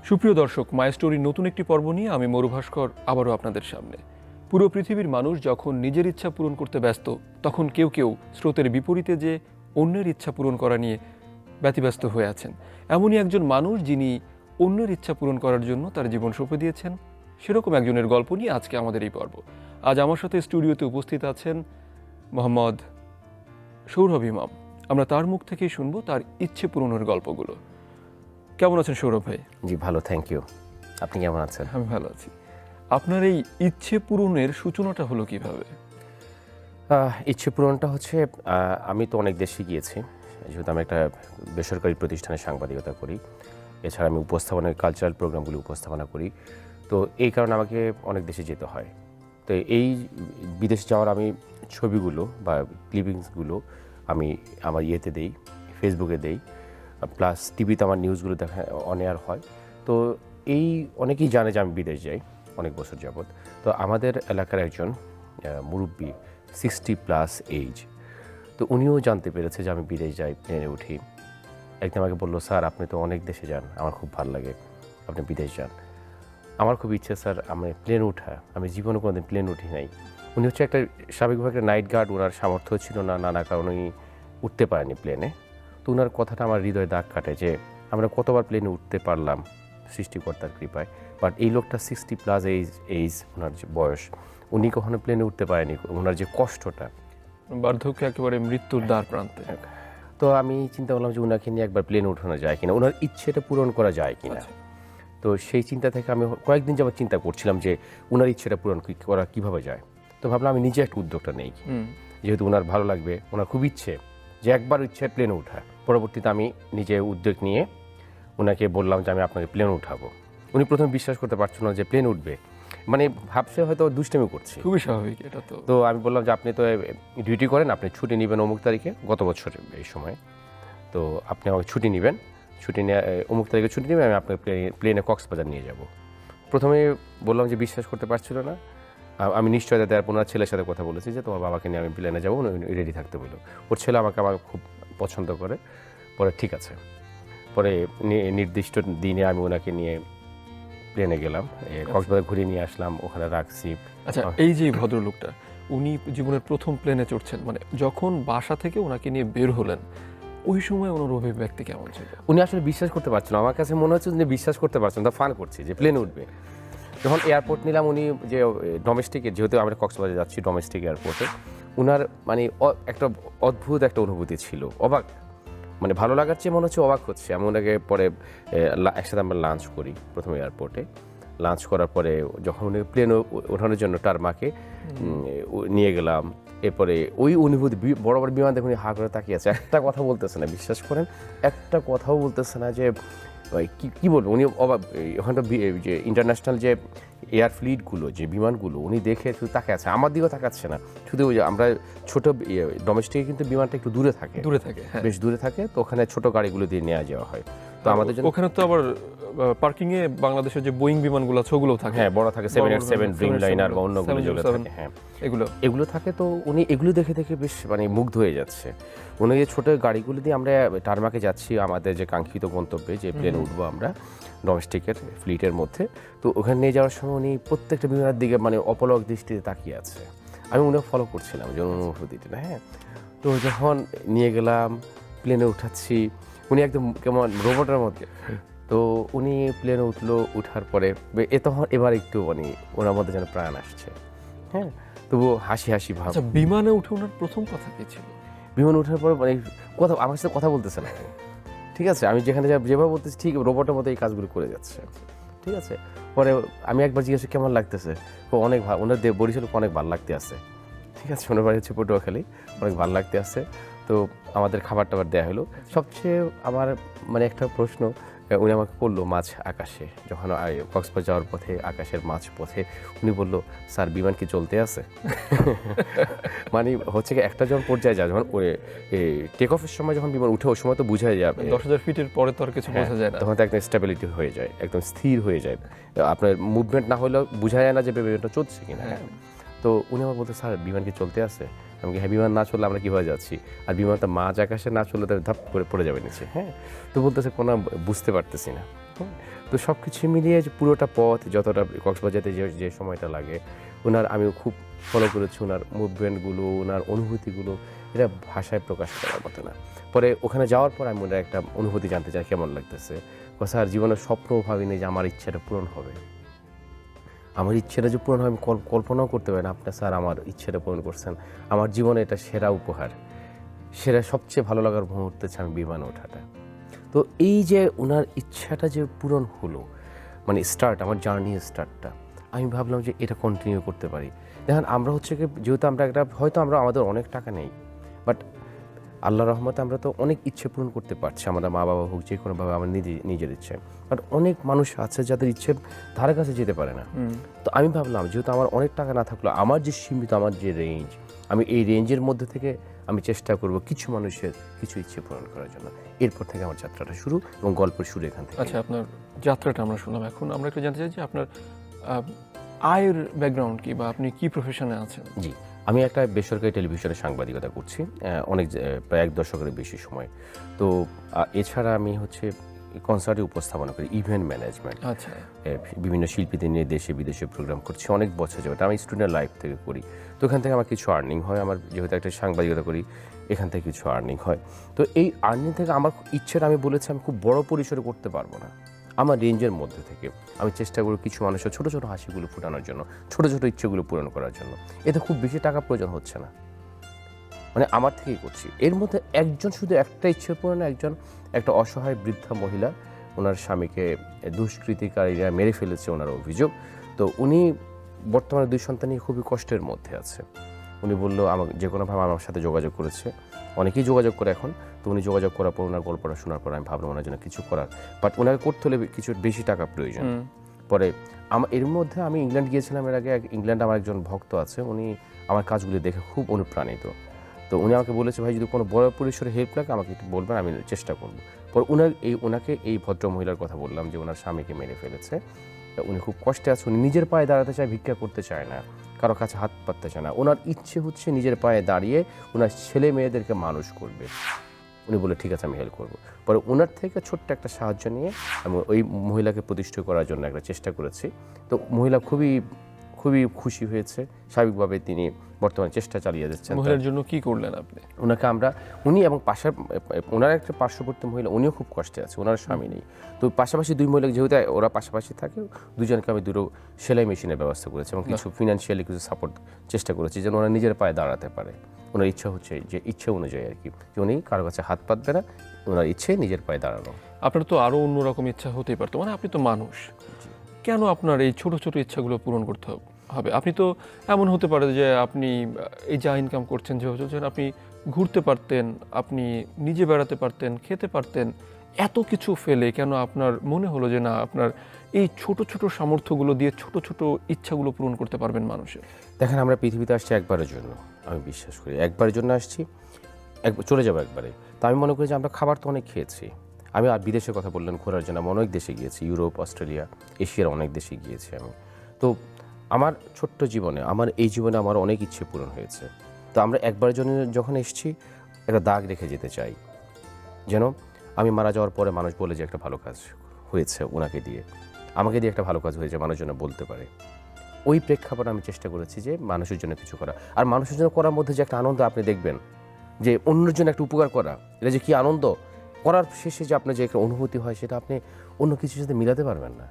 সুপ্রিয় দর্শক, মাই স্টোরির নতুন একটি পর্ব নিয়ে আমি মরুভাস্কর আবারও আপনাদের সামনে। পুরো পৃথিবীর মানুষ যখন নিজের ইচ্ছা পূরণ করতে ব্যস্ত, তখন কেউ কেউ স্রোতের বিপরীতে যে অন্যের ইচ্ছা পূরণ করা নিয়ে ব্যতিব্যস্ত হয়ে আছেন। এমনই একজন মানুষ যিনি অন্যের ইচ্ছা পূরণ করার জন্য তার জীবন সঁপে দিয়েছেন, সেরকম একজনের গল্প নিয়ে আজকে আমাদের এই পর্ব। আজ আমার সাথে স্টুডিওতে উপস্থিত আছেন মোহাম্মদ সৌরভ ইমাম। আমরা তার মুখ থেকেই শুনবো তার ইচ্ছে পূরণের গল্পগুলো। কেমন আছেন সৌরভ ভাই? জি ভালো, থ্যাংক ইউ। আপনি কেমন আছেন? আমি ভালো আছি। আপনার এই ইচ্ছে পূরণের সূচনাটা হলো কিভাবে? ইচ্ছে পূরণটা হচ্ছে, আমি তো অনেক দেশে গিয়েছি, যেহেতু আমি একটা বেসরকারি প্রতিষ্ঠানে সাংবাদিকতা করি। এছাড়া আমি কালচারাল প্রোগ্রামগুলি উপস্থাপনা করি। তো এই কারণে আমাকে অনেক দেশে যেতে হয়। তো এই বিদেশে যাওয়ার আমি ছবিগুলো বা ক্লিপিংসগুলো আমি আমার ইয়েতে দেই, ফেসবুকে দেই, প্লাস টিভিতে আমার নিউজগুলো দেখা অন এয়ার হয়। তো এই অনেকেই জানে যে আমি বিদেশ যাই অনেক বছর যাবৎ। তো আমাদের এলাকার একজন মুরব্বী 60+ এইজ, তো উনিও জানতে পেরেছে যে আমি বিদেশ যাই, প্লেনে উঠি। একদিন আমাকে বললো, স্যার আপনি তো অনেক দেশে যান, আমার খুব ভালো লাগে আপনি বিদেশ যান। আমার খুব ইচ্ছে স্যার আমি প্লেন উঠা, আমি জীবনে কোনোদিন প্লেন উঠি নাই। উনি হচ্ছে একটা স্বাভাবিকভাবে একটা নাইট গার্ড, ওনার সামর্থ্য ছিল না, নানা কারণে উনি উঠতে পারেনি প্লেনে। তো ওনার কথাটা আমার হৃদয়ে দাগ কাটে যে আমরা কতবার প্লেনে উঠতে পারলাম সৃষ্টিকর্তার কৃপায়, বাট এই লোকটা 60+ এইজ ওনার যে বয়স, উনি কখনো প্লেনে উঠতে পারেনি। ওনার যে কষ্টটা, বার্ধক্য একেবারে মৃত্যুর দ্বার প্রান্তে। তো আমি চিন্তা করলাম যে ওনাকে নিয়ে একবার প্লেনে উঠানো যায় কিনা, ওনার ইচ্ছেটা পূরণ করা যায় কিনা। তো সেই চিন্তা থেকে আমি কয়েকদিন যাবত চিন্তা করছিলাম যে ওনার ইচ্ছেটা পূরণ করা কীভাবে যায়। তো ভাবলাম আমি নিজে একটা উদ্যোগটা নেই, যেহেতু ওনার ভালো লাগবে, ওনার খুব ইচ্ছে যে একবার ইচ্ছে প্লেনে ওঠা। পরবর্তীতে আমি নিজে উদ্যোগ নিয়ে ওনাকে বললাম যে আমি আপনাকে প্লেন উঠাবো। উনি প্রথমে বিশ্বাস করতে পারছিল না যে প্লেন উঠবে, মানে ভাবছে হয়তো দুষ্টামি করছি। খুবই স্বাভাবিক এটা। তো আমি বললাম যে আপনি তো ডিউটি করেন, আপনি ছুটি নেবেন অমুক তারিখে, গত বছর এই সময়, তো আপনি আমাকে ছুটি নেবেন, ছুটি নিয়ে অমুক তারিখে ছুটি নেবেন, আমি আপনাকে প্লেনে কক্সবাজার নিয়ে যাব। প্রথমে বললাম যে বিশ্বাস করতে পারছিল না। আমি নিশ্চয়তা দেওয়ার ওনার ছেলের সাথে কথা বলেছি যে তোমার বাবাকে নিয়ে আমি প্লেনে যাবো, রেডি থাকতে বললো। ওর ছেলে আমাকে খুব পছন্দ করে। পরে ঠিক আছে, পরে নির্দিষ্ট দিনে আমি ওনাকে নিয়ে প্লেনে গেলাম, কক্সবাজার ঘুরিয়ে নিয়ে আসলাম, ওখানে রাখছি। আচ্ছা, এই যে ভদ্রলোকটা, উনি জীবনের প্রথম প্লেনে চড়ছেন, মানে যখন বাসা থেকে ওনাকে নিয়ে বের হলেন, ওই সময় ওনার অভিব্যক্তি কেমন ছিল? উনি আসলে বিশ্বাস করতে পারছেন না। আমার কাছে মনে হচ্ছে উনি বিশ্বাস করতে পারছেন, তা ফান করছি যে প্লেনে উঠবে। যখন এয়ারপোর্ট নিলাম, উনি যে ডোমেস্টিকের, যেহেতু আমরা কক্সবাজার যাচ্ছি ডোমেস্টিক এয়ারপোর্টে, উনার মানে একটা অদ্ভুত একটা অনুভূতি ছিল, অবাক, মানে ভালো লাগার চেয়ে মনে হচ্ছে অবাক হচ্ছে। আমি ওনাকে পরে একসাথে আমরা লাঞ্চ করি প্রথমে এয়ারপোর্টে। লাঞ্চ করার পরে যখন উনি প্লেন ওঠানোর জন্য টারমাকে নিয়ে গেলাম, এরপরে ওই অনুভূতি, বড় বড় বিমান দেখুন হা করে তাকিয়ে আছে, একটা কথা বলতেছে না, বিশ্বাস করেন একটা কথাও বলতেছে না। যে কী বলবো, উনি ওখানটা যে ইন্টারন্যাশনাল যে এয়ার ফ্লিটগুলো, যে বিমানগুলো, উনি দেখে শুধু তাকে আছে, আমার দিকেও তাকাচ্ছে না। শুধু ওই যে আমরা ছোটো ডোমেস্টিকে কিন্তু বিমানটা একটু দূরে থাকে, বেশ দূরে থাকে, তো ওখানে ছোটো গাড়িগুলো দিয়ে নেওয়া যাওয়া হয়। তো আমাদের জন্য ওখানে তো আবার পার্কিং এ বাংলাদেশের যে বোয়িং বিমানগুলো আছে ওগুলো থাকে, হ্যাঁ বড় থাকে, 787 ড্রিমলাইনার বা অন্যগুলো যেগুলো থাকে, হ্যাঁ এগুলো থাকে। তো উনি এগুলো দেখে দেখে বেশ মানে মুগ্ধ হয়ে যাচ্ছে। উনি যে ছোটো গাড়িগুলো দিয়ে আমরা টারমাকে যাচ্ছি আমাদের যে কাঙ্ক্ষিত গন্তব্যে, যে প্লেনে উঠবো আমরা ডোমেস্টিকের ফ্লিটের মধ্যে, তো ওখানে নিয়ে যাওয়ার সময় উনি প্রত্যেকটা বিমানের দিকে মানে অপলক দৃষ্টিতে তাকিয়ে আছে। আমি উনি ফলো করছিলাম যে অনুভূতিটা, হ্যাঁ। তো যখন নিয়ে গেলাম, প্লেনে উঠাচ্ছি, উনি একদম কেমন রোবটের মধ্যে। তো উনি প্লেনে উঠলো, উঠার পরে তখন এবার একটু মানে ওনার মধ্যে যেন প্রাণ আসছে, হ্যাঁ, তবু হাসি হাসি ভাব। আচ্ছা, বিমানে উঠে ওনার প্রথম কথা কি ছিল? বিমানে ওঠার পরে মানে কথা, আমার সাথে কথা বলতেছে না, ঠিক আছে, আমি যেখানে যেভাবে বলতেছি ঠিক রোবটের মতো এই কাজগুলো করে যাচ্ছে, ঠিক আছে। পরে আমি একবার জিজ্ঞেস কেমন লাগতেছে, অনেক ভালো, ওনার বরিশাল অনেক ভালো লাগতে আছে, ঠিক আছে, ওনার বাড়ি হচ্ছে পটুয়াখালী, অনেক ভালো লাগতে আছে। তো আমাদের খাবার টাবার দেওয়া হলো। সবচেয়ে আমার মানে একটা প্রশ্ন উনি আমাকে করলো মাঝ আকাশে, যখন কক্সবাজার যাওয়ার পথে আকাশের মাঝ পথে উনি বললো, স্যার বিমান কি চলতে আছে? মানে হচ্ছে কি, একটা যখন পর্যায়ে যায়, যখন টেক অফের সময় যখন বিমান উঠে, ওই সময় তো বোঝাই যাবে 10,000 ফিটের পরে তো আর কিছু বোঝা যায় না, তখন তো একদম স্টেবিলিটি হয়ে যায়, একদম স্থির হয়ে যায়, আপনার মুভমেন্ট না হলেও বোঝা যায় না যে বিমানটা চলছে কিনা। তো উনি আমার বলতে, স্যার বিমান কি চলতে আছে? আমি হ্যাঁ, বিমান না চললে আমরা কীভাবে যাচ্ছি, আর বিমানটা মাঝ আকাশে না চললে তো ধাপ করে পড়ে যাবে নিচে, হ্যাঁ। তো বলতেছে কোনো বুঝতে পারতেছি না। তো সব কিছু মিলিয়ে যে পুরোটা পথ যতটা কক্সবাজারে যে সময়টা লাগে আমিও খুব ফলো করেছি ওনার মুভমেন্টগুলো, ওনার অনুভূতিগুলো, এটা ভাষায় প্রকাশ করার মতো না। পরে ওখানে যাওয়ার পর আমি ওনার একটা অনুভূতি জানতে চাই কেমন লাগতেছে। স্যার জীবনের স্বপ্ন ভাবিনি যে আমার ইচ্ছাটা পূরণ হবে, আমার ইচ্ছেটা যে পূরণ হয় আমি কল্পনাও করতে পারি না। আপনি স্যার আমার ইচ্ছেটা পূরণ করছেন, আমার জীবনে এটা সেরা উপহার, সেরা সবচেয়ে ভালো লাগার মুহূর্ত হচ্ছে আমি বিমানে ওঠাটা। তো এই যে ওনার ইচ্ছাটা যে পূরণ হলো, মানে আমার জার্নির স্টার্টটা, আমি ভাবলাম যে এটা কন্টিনিউ করতে পারি। দেখেন আমরা হচ্ছে কি, যেহেতু আমরা হয়তো আমাদের অনেক টাকা নেই, বাট আল্লাহর রহমতে আমরা তো অনেক ইচ্ছে পূরণ করতে পারছি, আমরা মা বাবা হোক যে কোনোভাবে আমার নিজের ইচ্ছে। বাট অনেক মানুষ আছে যাদের ইচ্ছে ধারে কাছে যেতে পারে না। তো আমি ভাবলাম যেহেতু আমার অনেক টাকা না থাকলেও আমার যে সীমিত, আমার যে রেঞ্জ, আমি এই রেঞ্জের মধ্যে থেকে আমি চেষ্টা করব কিছু মানুষের কিছু ইচ্ছে পূরণ করার জন্য। এরপর থেকে আমার যাত্রাটা শুরু এবং গল্পের শুরু এখান থেকে। আচ্ছা, আপনার যাত্রাটা আমরা শুনলাম, এখন আমরা একটু জানতে চাই যে আপনার আয়ের ব্যাকগ্রাউন্ড কি, বা আপনি কি প্রফেশনে আছেন? জি, আমি একটা বেসরকারি টেলিভিশনে সাংবাদিকতা করছি প্রায় 1 দশকের বেশি সময়। তো এছাড়া আমি হচ্ছে কনসার্টে উপস্থাপনা করি, ইভেন্ট ম্যানেজমেন্ট। আচ্ছা, বিভিন্ন শিল্পীদের নিয়ে দেশে বিদেশে প্রোগ্রাম করছি অনেক বছর যাবে। আমি স্টুডেন্ট লাইফ থেকে করি, তো এখান থেকে আমার কিছু আর্নিং হয়। আমার যেহেতু একটা সাংবাদিকতা করি, এখান থেকে কিছু আর্নিং হয়। তো এই আর্নিং থেকে আমার ইচ্ছেটা, আমি বলেছি আমি খুব বড় পরিসরে করতে পারবো না, আমার রেঞ্জের মধ্যে থেকে আমি চেষ্টা করি কিছু মানুষের ছোটো ছোটো হাসিগুলো ফোটানোর জন্য, ছোটো ছোটো ইচ্ছেগুলো পূরণ করার জন্য। এতে খুব বেশি টাকা প্রয়োজন হচ্ছে না, মানে আমার থেকেই করছি। এর মধ্যে একজন শুধু একটা ইচ্ছে পূরণে, একটা অসহায় বৃদ্ধা মহিলা, ওনার স্বামীকে দুষ্কৃতিকারীরা মেরে ফেলেছে ওনার অভিযোগ। তো উনি বর্তমানে 2 সন্তান নিয়ে খুবই কষ্টের মধ্যে আছে। উনি বললো আমাকে যে কোনোভাবে আমার সাথে যোগাযোগ করেছে, অনেকেই যোগাযোগ করে এখন। তো উনি যোগাযোগ করার পর ওনার গল্পটা শোনার পর আমি ভাবলাম ওনার জন্য কিছু করার, বাট ওনাকে করতে হলে কিছু বেশি টাকা প্রয়োজন। পরে এর মধ্যে আমি ইংল্যান্ড গিয়েছিলাম এর আগে। ইংল্যান্ডে আমার একজন ভক্ত আছে, উনি আমার কাজগুলি দেখে খুব অনুপ্রাণিত। তো উনি আমাকে বলেছে, ভাই যদি কোনো বড় পরিসরে হেল্প লাগে আমাকে একটু বলবেন, আমি চেষ্টা করবো। পর ওনাকে এই ভদ্র মহিলার কথা বললাম যে ওনার স্বামীকে মেরে ফেলেছে, উনি খুব কষ্টে আছে, উনি নিজের পায়ে দাঁড়াতে চায়, ভিক্ষা করতে চায় না, কারো কাছে হাত পাততে চায় না। ওনার ইচ্ছে হচ্ছে নিজের পায়ে দাঁড়িয়ে ওনার ছেলে মেয়েদেরকে মানুষ করবে। উনি বলে ঠিক আছে আমি হেল্প করবো। পরে ওনার থেকে ছোট্ট একটা সাহায্য নিয়ে আমি ওই মহিলাকে প্রতিষ্ঠা করার জন্য একটা চেষ্টা করেছি। তো মহিলা খুবই খুবই খুশি হয়েছে, স্বাভাবিকভাবে তিনি বর্তমানে চেষ্টা চালিয়ে যাচ্ছেন। মহিলার জন্য কি করলেন আপনি? উনি এবং ওনার একটা পার্শ্ববর্তী মহিলা, উনিও খুব কষ্টে আছে, ওনার স্বামী নেই। তো পাশাপাশি 2 মহিলা, যেহেতু ওরা পাশাপাশি থাকে, দুজনকে আমি 2 সেলাই মেশিনের ব্যবস্থা করেছি এবং কিছু ফিনান্সিয়ালি কিছু সাপোর্ট চেষ্টা করেছি যেন ওরা নিজের পায়ে দাঁড়াতে পারে। ওনার ইচ্ছা হচ্ছে যে ইচ্ছে অনুযায়ী আর কি, যে উনি কারো কাছে হাত পাতবে না, ওনার ইচ্ছে নিজের পায়ে দাঁড়ানো। আপনার তো আরও অন্যরকম ইচ্ছা হতেই পারতো, মানে আপনি তো মানুষ, কেন আপনার এই ছোট ছোট ইচ্ছাগুলো পূরণ করতে হবে? আপনি তো এমন হতে পারে যে আপনি এই যা ইনকাম করছেন, যেভাবে চলছেন, আপনি ঘুরতে পারতেন, আপনি নিজে বেড়াতে পারতেন, খেতে পারতেন। এত কিছু ফেলে কেন আপনার মনে হলো যে না, আপনার এই ছোট ছোট সামর্থ্যগুলো দিয়ে ছোট ছোট ইচ্ছাগুলো পূরণ করতে পারবেন মানুষের? দেখেন, আমরা পৃথিবীতে আসছি একবারের জন্য, আমি বিশ্বাস করি একবারের জন্য আসছি, চলে যাবো একবারে। তো আমি মনে করি যে আমরা খাবার তো অনেক খেয়েছি। আমি আর বিদেশের কথা বললেন, ঘোরার জন্য আমি অনেক দেশে গিয়েছি, ইউরোপ, অস্ট্রেলিয়া, এশিয়ার অনেক দেশে গিয়েছি আমি। তো আমার ছোট্ট জীবনে, আমার এই জীবনে আমার অনেক ইচ্ছে পূরণ হয়েছে। তো আমরা একবারের জন্য যখন এসেছি, একটা দাগ রেখে যেতে চাই, যেন আমি মারা যাওয়ার পরে মানুষ বলে যে একটা ভালো কাজ হয়েছে ওনাকে দিয়ে, আমাকে দিয়ে একটা ভালো কাজ হয়েছে মানুষ যেন বলতে পারে। ওই প্রেক্ষাপটে আমি চেষ্টা করেছি যে মানুষের জন্য কিছু করা। আর মানুষের জন্য করার মধ্যে যে একটা আনন্দ আপনি দেখবেন, যে অন্যের জন্য একটা উপকার করা, এটা যে কী আনন্দ, করার শেষে যে আপনার যে একটা অনুভূতি হয়, সেটা আপনি অন্য কিছুর সাথে মিলাতে পারবেন না।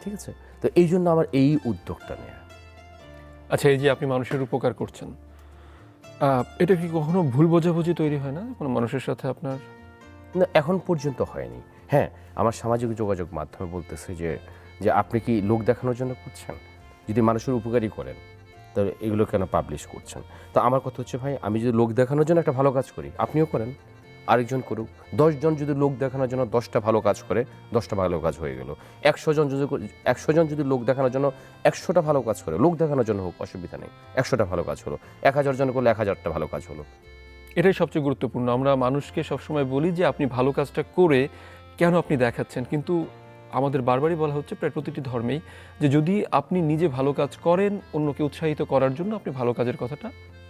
ঠিক আছে, তো এই জন্য আমার এই উদ্যোগটা নেওয়া। আচ্ছা, এই যে আপনি মানুষের উপকার করছেন, এটা কি কখনো ভুল বোঝাবুঝি তৈরি হয় না কোনো মানুষের সাথে আপনার? না, এখন পর্যন্ত হয়নি। হ্যাঁ, আমার সামাজিক যোগাযোগ মাধ্যমে বলতেছে যে আপনি কি লোক দেখানোর জন্য করছেন? যদি মানুষের উপকারই করেন তাহলে এগুলো কেন পাবলিশ করছেন? তো আমার কথা হচ্ছে, ভাই আমি যদি লোক দেখানোর জন্য একটা ভালো কাজ করি, আপনিও করেন, আরেকজন করুক। 10 জন যদি লোক দেখানোর জন্য 10টা ভালো কাজ করে, 10টা ভালো কাজ হয়ে গেল। 100 জন যদি লোক দেখানোর জন্য 100টা ভালো কাজ করে, লোক দেখানোর জন্য হোক, অসুবিধা নেই, 100টা ভালো কাজ হলো। 1000 জন করলে 1000টা ভালো কাজ হলো। এটাই সবচেয়ে গুরুত্বপূর্ণ। আমরা মানুষকে সবসময় বলি যে আপনি ভালো কাজটা করে কেন আপনি দেখাচ্ছেন, কিন্তু আমাদের বারবারই বলা হচ্ছে প্রায় প্রতিটি ধর্মেই যে যদি আপনি নিজে ভালো কাজ করেন, অন্যকে উৎসাহিত করার জন্য আপনি ভালো কাজের কথাটা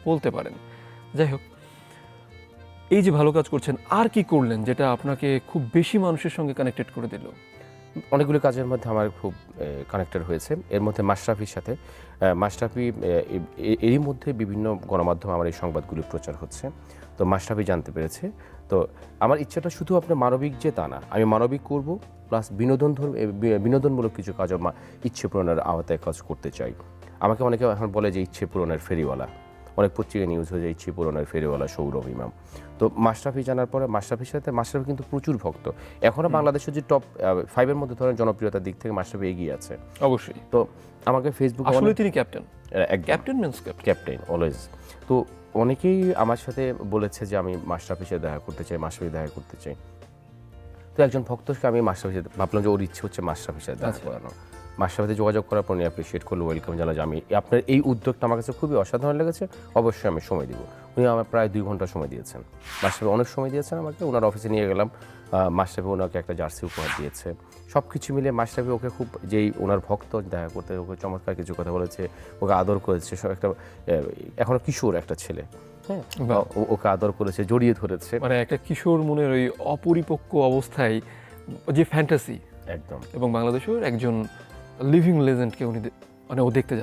বলতে পারেন। যাই হোক, এই যে ভালো কাজ করছেন, আর কি করলেন যেটা আপনাকে খুব বেশি মানুষের সঙ্গে কানেক্টেড করে দিল? অনেকগুলো কাজের মধ্যে আমার খুব কানেক্টেড হয়েছে। এর মধ্যে মাশরাফির সাথে মাশরাফি এরই মধ্যে বিভিন্ন গণমাধ্যমে আমার এই সংবাদগুলি প্রচার হচ্ছে। তো মাশরাফি জানতে পেরেছে। তো আমার ইচ্ছাটা শুধু আপনার মানবিক যে তা না, আমি মানবিক করব প্লাস বিনোদনমূলক কিছু কাজ ইচ্ছে পূরণের আওতায় কাজ করতে চাই। আমাকে অনেকে এখন বলে যে ইচ্ছে পূরণের ফেরিওয়ালা, অনেক পত্রিকায় নিউজ হয়ে যায় ইচ্ছে পূরণের ফেরিওয়ালা সৌরভ ইমাম। তো মাশরাফি জানার পরে মাশরাফির সাথে মাশরাফি কিন্তু প্রচুর ভক্ত, এখনও বাংলাদেশের যে টপ 5-এর মধ্যে ধরেন জনপ্রিয়তার দিক থেকে মাশরাফি এগিয়ে আছে। অবশ্যই। তো আমাকে ফেসবুকে আসলে তিনি captain, captain means captain. Captain always. তো অনেকেই আমার সাথে বলেছে যে আমি মাশরাফির সাথে দেখা করতে চাই, মাশরাফি দেখা করতে চাই। তো একজন ভক্তকে আমি মাশরাফির সাথে ভাবলাম যে ওর ইচ্ছে হচ্ছে মাশরাফির সাথে দেখা করানো। মাশরাফির সাথে যোগাযোগ করার পর উনি অ্যাপ্রিসিয়েট করলো, ওয়েলকাম জানালো যে আমি আপনার এই উদ্যোগটা আমার কাছে খুবই অসাধারণ লেগেছে, অবশ্যই আমি সময় দিব। উনি আমার প্রায় 2 ঘন্টা সময় দিয়েছেন। মাশরাফি অনেক সময় দিয়েছেন আমাকে। ওনার অফিসে নিয়ে গেলাম, মাশরাফি ওনাকে একটা জার্সি উপহার দিয়েছে। সব কিছু মিলে মাশরাফি ওকে খুব, যেই ওনার ভক্ত, দেখা করতে ওকে চমৎকার কিছু কথা বলেছে, ওকে আদর করেছে। সব একটা এখনো কিশোর একটা ছেলে, হ্যাঁ, ওকে আদর করেছে, জড়িয়ে ধরেছে। মানে একটা কিশোর মনের ওই অপরিপক্ক অবস্থায় যে ফ্যান্টাসি, একদম। এবং বাংলাদেশের একজন লিভিং লেজেন্ডকে উনি মানে ও দেখতে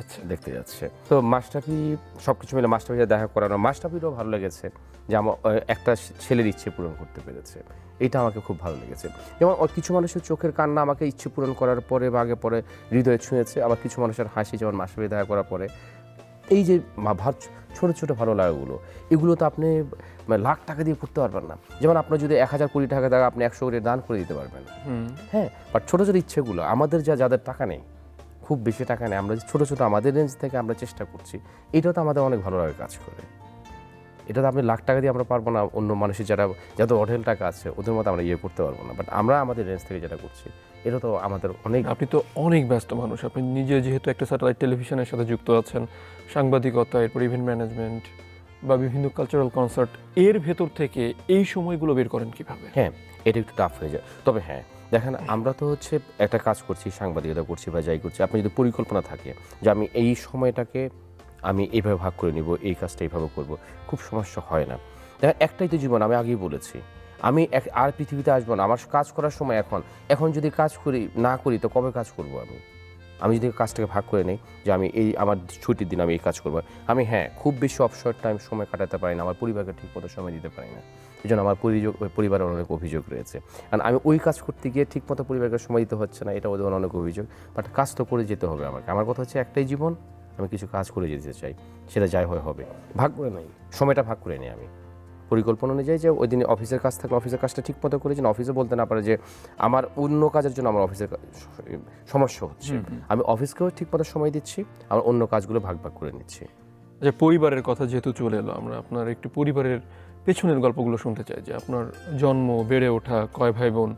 যাচ্ছে। তো মাশরাফি সব কিছু মিলে মাশরাফির সাথে দেখা করানো, মাশরাফিরও ভালো লেগেছে যে আমার একটা ছেলের ইচ্ছে পূরণ করতে পেরেছে। এটা আমাকে খুব ভালো লেগেছে। যেমন কিছু মানুষের চোখের কান্না আমাকে ইচ্ছে পূরণ করার পরে বা আগে পরে হৃদয়ে ছুঁয়েছে, আবার কিছু মানুষের হাসি যেমন মাশরাফি দেখা করার পরে। এই যে ছোট ছোট ভালো লাগাগুলো, এগুলো তো আপনি লাখ টাকা দিয়ে করতে পারবেন না। যেমন আপনার যদি 1000 কোটি টাকা দেয়, আপনি 100 কোটি দান করে দিতে পারবেন, হ্যাঁ। বাট ছোট ছোট ইচ্ছেগুলো আমাদের যাদের টাকা নেই, খুব বেশি টাকা নেই, আমরা ছোট ছোট আমাদের রেঞ্জ থেকে আমরা চেষ্টা করছি, এটা তো আমাদের অনেক ভালো লাগে কাজ করে। এটা তো আপনি লাখ টাকা দিয়ে আমরা পারবো না, অন্য মানুষের যাদের অঢেল টাকা আছে ওদের মতো আমরা করতে পারবো না। বাট আমরা আমাদের রেঞ্জ থেকে যেটা করছি, এটা তো আমাদের অনেক। আপনি তো অনেক ব্যস্ত মানুষ, আপনি নিজে যেহেতু একটা স্যাটেলাইট টেলিভিশনের সাথে যুক্ত আছেন, সাংবাদিকতা, এরপর ইভেন্ট ম্যানেজমেন্ট বা বিভিন্ন কালচারাল কনসার্ট, এর ভেতর থেকে এই সময়গুলো বের করেন কিভাবে? হ্যাঁ, এটা একটু টাফ হয়ে যায়। তবে হ্যাঁ, দেখেন আমরা তো একটা কাজ করছি, সাংবাদিকতা করছি বা যাই করছি, আপনি যদি পরিকল্পনা থাকে যে আমি এই সময়টাকে আমি এইভাবে ভাগ করে নিব, এই কাজটা এইভাবে করব, খুব সমস্যা হয় না। দেখেন একটাই তো জীবন, আমি আগেই বলেছি, আমি আর পৃথিবীতে আসবো না। আমার কাজ করার সময় এখন যদি কাজ না করি তো কবে কাজ করব আমি যদি কাজটাকে ভাগ করে নিই যে আমি আমার ছুটির দিন আমি এই কাজ করবো, আমি হ্যাঁ খুব বেশি অবসর টাইম সময় কাটাতে পারি না, আমার পরিবারকে ঠিকমতো সময় দিতে পারি না। এই জন্য আমার পরিবারের অনেক অভিযোগ রয়েছে, কারণ আমি ওই কাজ করতে গিয়ে ঠিকমতো পরিবারকে সময় দিতে হচ্ছে না, এটা ওদের অনেক অভিযোগ। বাট কাজ তো করে যেতে হবে আমাকে। আমার কথা হচ্ছে একটাই জীবন, আমি কিছু কাজ করে যেতে চাই, সেটা যাই হবে। ভাগ করে নেই, সময়টা ভাগ করে নিই আমি পরিকল্পনা অনুযায়ী, যে ওই দিনে অফিসের কাজ থাকলে অফিসের কাজটা ঠিক মতো করে, যেন অফিসে বলতে না পারে যে আমার অন্য কাজের জন্য আমার অফিসের সমস্যা হচ্ছে। আমি অফিসকেও ঠিক মতো সময় দিচ্ছি, আমার অন্য কাজগুলো ভাগ করে নিচ্ছি। যে পরিবারের কথা যেহেতু চলে এলো, আমরা আপনার একটু পরিবারের পেছনের গল্পগুলো শুনতে চাই, যে আপনার জন্ম, বেড়ে ওঠা, কয় ভাই বোন,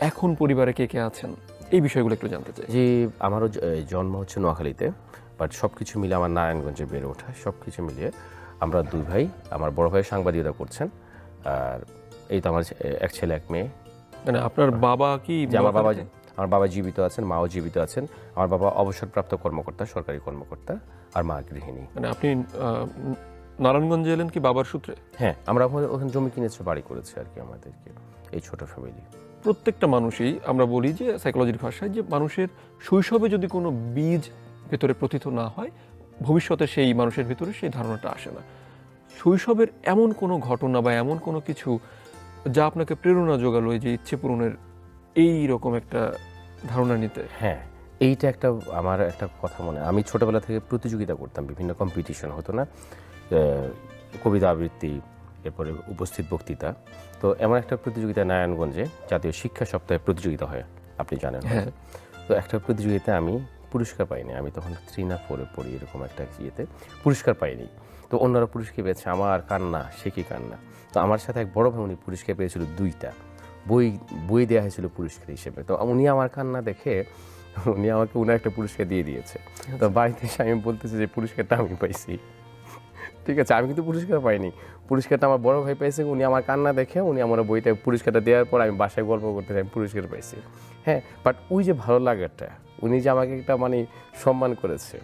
এখন পরিবারে কে কে আছেন, এই বিষয়গুলো একটু জানতে চাই। যে আমারও জন্ম হচ্ছে নোয়াখালীতে, বাট সব কিছু মিলে আমার নারায়ণগঞ্জে বেড়ে ওঠা, সব কিছু মিলিয়ে আমরা 2 ভাই। আমার বড় ভাই সাংবাদিকতা করছেন, আর এই তো আমার এক ছেলে এক মেয়ে। মানে আপনার বাবা কি? আমার বাবা জীবিত আছেন, মাও জীবিত আছেন। আমার বাবা অবসরপ্রাপ্ত কর্মকর্তা, সরকারি কর্মকর্তা, আর মা গৃহিণী। মানে আপনি নারায়ণগঞ্জে এলেন কি বাবার সূত্রে? হ্যাঁ, আমরা ওখানে জমি কিনেছে, বাড়ি করেছে আর কি আমাদেরকে, এই ছোট ফ্যামিলি। প্রত্যেকটা মানুষই, আমরা বলি যে সাইকোলজির ভাষায়, যে মানুষের শৈশবে যদি কোনো বীজ ভেতরে প্রথিত না হয়, ভবিষ্যতে সেই মানুষের ভিতরে সেই ধারণাটা আসে না। শৈশবের এমন কোনো ঘটনা বা এমন কোনো কিছু যা আপনাকে প্রেরণা জোগালো এই যে ইচ্ছে পূরণের এই রকম একটা ধারণা নিতে? হ্যাঁ, এইটা আমার একটা কথা মনে, আমি ছোটবেলা থেকে প্রতিযোগিতা করতাম, বিভিন্ন কম্পিটিশন হতো না, কবিতা আবৃত্তি, এরপরে উপস্থিত বক্তৃতা। তো এমন একটা প্রতিযোগিতা নারায়ণগঞ্জে জাতীয় শিক্ষা সপ্তাহে প্রতিযোগিতা হয়, আপনি জানেন। হ্যাঁ। তো একটা প্রতিযোগিতায় আমি পুরস্কার পাইনি, আমি তখন 3 না 4-এ পড়ি, এরকম একটা ইয়েতে পুরস্কার পাইনি। তো অন্যরা পুরস্কার পেয়েছে, আমার কান্না, সে কি কান্না। তো আমার সাথে এক বড় ভাই, উনি পুরস্কার পেয়েছিল 2টা বই দেওয়া হয়েছিল পুরস্কার হিসেবে। তো উনি আমার কান্না দেখে উনি আমাকে একটা পুরস্কার দিয়ে দিয়েছে। তো বাড়িতে এসে আমি বলতেছি যে পুরস্কারটা আমি পাইছি, ঠিক আছে, আমি কিন্তু পুরস্কার পাইনি, পুরস্কারটা আমার বড় ভাই পাইছে। উনি আমার কান্না দেখে উনি আমার পুরস্কারটা দেওয়ার পর আমি বাসায় গল্প করতে আমি পুরস্কার পাইছি। হ্যাঁ, বাট ওই যে ভালো লাগাটা, উনি যে আমাকে একটা সম্মান করেছে,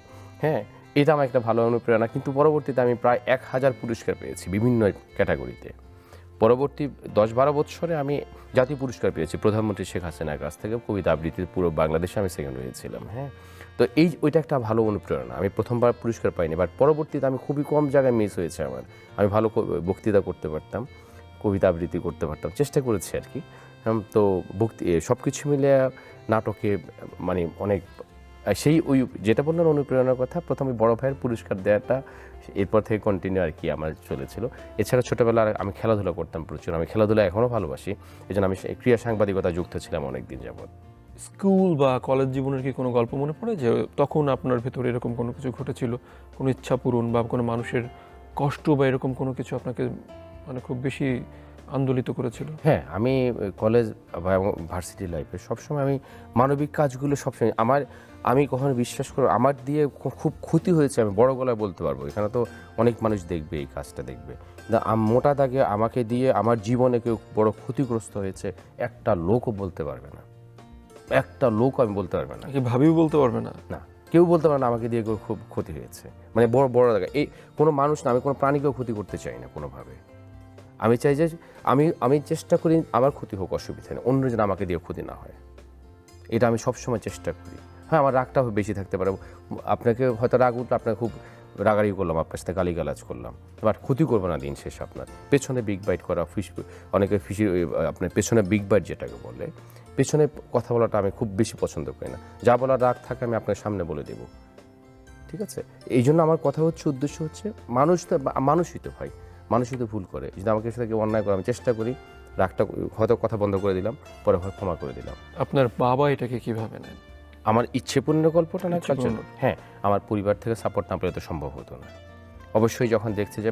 হ্যাঁ, এটা আমার একটা ভালো অনুপ্রেরণা। কিন্তু পরবর্তীতে আমি প্রায় 1000 পুরস্কার পেয়েছি বিভিন্ন ক্যাটাগরিতে, পরবর্তী 10-12 বছরে আমি জাতীয় পুরস্কার পেয়েছি প্রধানমন্ত্রী শেখ হাসিনার কাছ থেকে কবিতা আবৃত্তির পুরো বাংলাদেশে আমি সেকেন্ড হয়েছিলাম। হ্যাঁ, তো ওইটা একটা ভালো অনুপ্রেরণা। আমি প্রথমবার পুরস্কার পাইনি, বাট পরবর্তীতে আমি খুবই কম জায়গায় মিস হয়েছে আমার। আমি ভালো বক্তৃতা করতে পারতাম, কবিতা আবৃত্তি করতে পারতাম, চেষ্টা করেছি আর কি। তো সব কিছু মিলে নাটকে মানে অনেক সেই ওই যেটা বললেন অনুপ্রেরণার কথা, প্রথমে বড় ভাইয়ের পুরস্কার দেওয়াটা এরপর থেকে কন্টিনিউ আর কি আমার চলেছিল। এছাড়া ছোটোবেলায় আমি খেলাধুলা করতাম প্রচুর, আমি খেলাধুলা এখনও ভালোবাসি, এই জন্য আমি ক্রীড়া সাংবাদিকতা যুক্ত ছিলাম অনেক দিন যাবৎ। স্কুল বা কলেজ জীবনের কি কোনো গল্প মনে পড়ে যে তখন আপনার ভেতরে এরকম কোনো কিছু ঘটেছিল, কোনো ইচ্ছা পূরণ বা কোনো মানুষের কষ্ট বা এরকম কোনো কিছু আপনাকে মানে খুব বেশি আন্দোলিত করেছিল? হ্যাঁ, আমি কলেজ বা ভার্সিটি লাইফে সবসময় আমি মানবিক কাজগুলো সবসময় আমি কখনো বিশ্বাস করব আমার দিয়ে খুব ক্ষতি হয়েছে আমি বড় গলায় বলতে পারবো। এখানে তো অনেক মানুষ দেখবে, এই কাজটা দেখবে। মোটা দাগে আমাকে দিয়ে আমার জীবনে কেউ বড় ক্ষতিগ্রস্ত হয়েছে একটা লোকও বলতে পারবে না, একটা লোক আমি বলতে পারবে না, কি ভাবিও বলতে পারবে না? না, কেউ বলতে পারে না আমাকে দিয়ে কেউ খুব ক্ষতি হয়েছে, মানে বড় বড় জায়গায়। এই কোনো মানুষ না, আমি কোনো প্রাণীকেও ক্ষতি করতে চাই না কোনোভাবে। আমি চাই যে আমি চেষ্টা করি আমার ক্ষতি হোক, অসুবিধা নেই, অন্য যেন আমাকে দিয়ে ক্ষতি না হয়, এটা আমি সবসময় চেষ্টা করি। হ্যাঁ, আমার রাগটা বেশি থাকতে পারে, আপনাকে হয়তো রাগ উঠলে আপনাকে খুব রাগারি করলাম, আপনার সাথে গালিগালাজ করলাম, বাট ক্ষতি করবো না দিন শেষে। আপনার পেছনে বিগ বাইট করা, অনেকে আপনার পেছনে বিগ বাইট যেটাকে বলে, পেছনে কথা বলাটা আমি খুব বেশি পছন্দ করি না। যা বলার রাগ থাকে আমি আপনার সামনে বলে দেব, ঠিক আছে? এই জন্য আমার কথা হচ্ছে, উদ্দেশ্য হচ্ছে মানুষই তো ভাই, মানুষই তো ভুল করে। যদি আমাকে সাথে কেউ অন্যায় করে আমি চেষ্টা করি রাগটা, হয়তো কথা বন্ধ করে দিলাম, পরে হয় ক্ষমা করে দিলাম। আপনার বাবা এটাকে কিভাবে নেন? আমার ইচ্ছে পূর্ণের গল্পটা না ইচ্ছে পূর্ণ। হ্যাঁ, আমার পরিবার থেকে সাপোর্ট না পেলে তো সম্ভব হতো না। অবশ্যই যখন দেখছে যে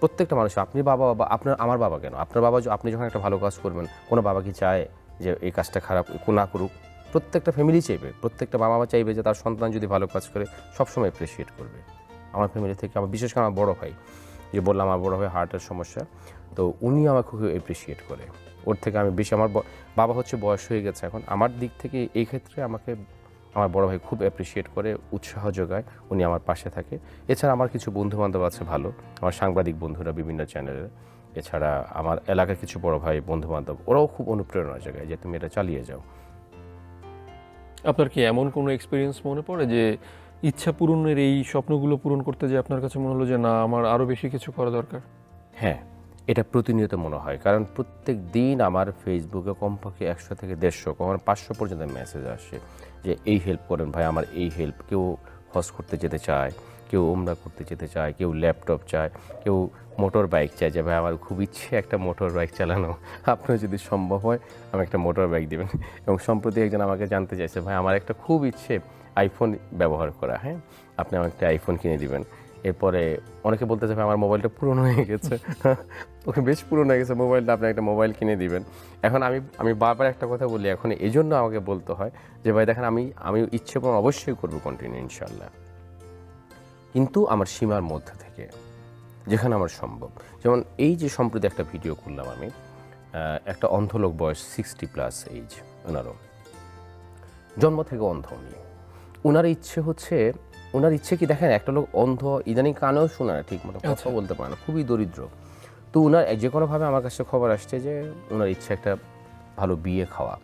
প্রত্যেকটা মানুষ, আপনি বাবা বা আমার বাবা কেন, আপনার বাবা, আপনি যখন একটা ভালো কাজ করবেন, কোনো বাবা কি চায় যে এই কাজটা খারাপ না করুক? প্রত্যেকটা ফ্যামিলি চাইবে, প্রত্যেকটা বাবা মা চাইবে যে তার সন্তান যদি ভালো কাজ করে সবসময় অ্যাপ্রিসিয়েট করবে। আমার ফ্যামিলি থেকে আমার, বিশেষ করে আমার বড় ভাই, যে বললাম আমার বড় ভাই হার্টের সমস্যা, তো উনি আমাকে খুব অ্যাপ্রিসিয়েট করে। ওর থেকে আমি বেশি, আমার বাবা হচ্ছে বয়স হয়ে গেছে এখন, আমার দিক থেকে এই ক্ষেত্রে আমাকে আমার বড় ভাই খুব অ্যাপ্রিসিয়েট করে, উৎসাহ যোগায়, উনি আমার পাশে থাকে। এছাড়া আমার কিছু বন্ধুবান্ধব আছে ভালো, আমার সাংবাদিক বন্ধুরা বিভিন্ন চ্যানেলের। এছাড়া আমার এলাকার কিছু বড় ভাই বন্ধুবান্ধব, ওরাও খুব অনুপ্রেরণা জায়গায় যে তুমি এটা চালিয়ে যাও। আপনার কি এমন কোনো এক্সপিরিয়েন্স মনে পড়ে যে ইচ্ছা পূরণের এই স্বপ্নগুলো পূরণ করতে যে আপনার কাছে মনে হলো যে না, আমার আরও বেশি কিছু করা দরকার? হ্যাঁ, এটা প্রতিনিয়ত মনে হয়, কারণ প্রত্যেক দিন আমার ফেসবুকে কমপক্ষে 100 থেকে 150, কখনো 500 পর্যন্ত মেসেজ আসে যে এই হেল্প করেন ভাই, আমার এই হেল্প। কেউ হজ করতে যেতে চায়, কেউ উমরা করতে যেতে চায়, কেউ ল্যাপটপ চায়, কেউ মোটর বাইক চায় যে ভাই আমার খুব ইচ্ছে একটা মোটর বাইক চালানো, আপনার যদি সম্ভব হয় আমি একটা মোটর বাইক দেবেন। এবং সম্প্রতি একজন আমাকে জানতে চাইছে, ভাই আমার একটা খুব ইচ্ছে আইফোন ব্যবহার করা, হ্যাঁ আপনি আমার একটা আইফোন কিনে দিবেন। এরপরে অনেকে বলতে চাবে আমার মোবাইলটা পুরনো হয়ে গেছে, ওকে বেশ পুরনো হয়ে গেছে মোবাইলটা, আপনি একটা মোবাইল কিনে দিবেন। এখন আমি বারবার একটা কথা বলি, এখন এই জন্য আমাকে বলতে হয় যে ভাই দেখেন, আমি ইচ্ছে পূরণ অবশ্যই করবো কন্টিনিউ ইনশাল্লাহ, কিন্তু আমার সীমার মধ্যে থেকে, যেখানে আমার সম্ভব। যেমন এই যে সম্প্রতি একটা ভিডিও করলাম আমি, একটা অন্ধ লোক, বয়স 60+ এইজ, ওনারও জন্ম থেকে অন্ধ উনি। ওনার ইচ্ছে কি দেখেন, একটা লোক অন্ধ, ইদানিং কানেও শোনা না ঠিক মতো, কথা বলতে পারে না, খুবই দরিদ্র। তো ওনার যে কোনোভাবে আমার কাছে খবর আসছে যে ওনার ইচ্ছে একটা ভালো বিয়ে খাওয়া।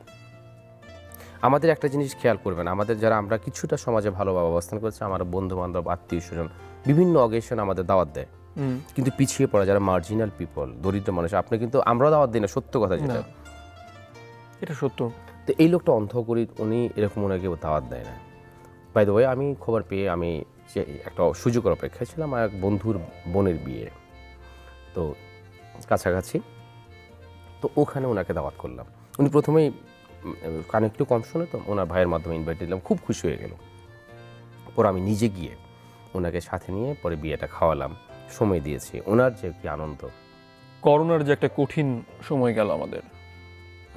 আমাদের একটা জিনিস খেয়াল করবেন, আমাদের যারা আমরা কিছুটা সমাজে ভালোভাবে অবস্থান করছি, আমার বন্ধু বান্ধব, আত্মীয় স্বজন বিভিন্ন অকেশন আমাদের দাওয়াত দেয়, কিন্তু পিছিয়ে পড়া যারা মার্জিনাল পিপল, দরিদ্র মানুষ, আপনি কিন্তু আমরাও দাওয়াত দিই না, সত্য কথা যেটা, এটা সত্য। তো এই লোকটা অন্ধ করি, উনি এরকম ওনাকে দাওয়াত দেয় না। বাই দ্য ওয়ে, আমি খবর পেয়ে আমি যে একটা সুযোগের অপেক্ষায় ছিলাম, আমার এক বন্ধুর বোনের বিয়ে, তো কাছাকাছি, তো ওখানে ওনাকে দাওয়াত করলাম। উনি প্রথমেই কানে একটু কম শোনে, তো ওনার ভাইয়ের মাধ্যমে ইনভাইট দিলাম, খুব খুশি হয়ে গেল। পরে আমি নিজে গিয়ে ওনাকে সাথে নিয়ে পরে বিয়েটা খাওয়ালাম, সময় দিয়েছি, ওনার যে কি আনন্দ। করোনার যে একটা কঠিন সময় গেল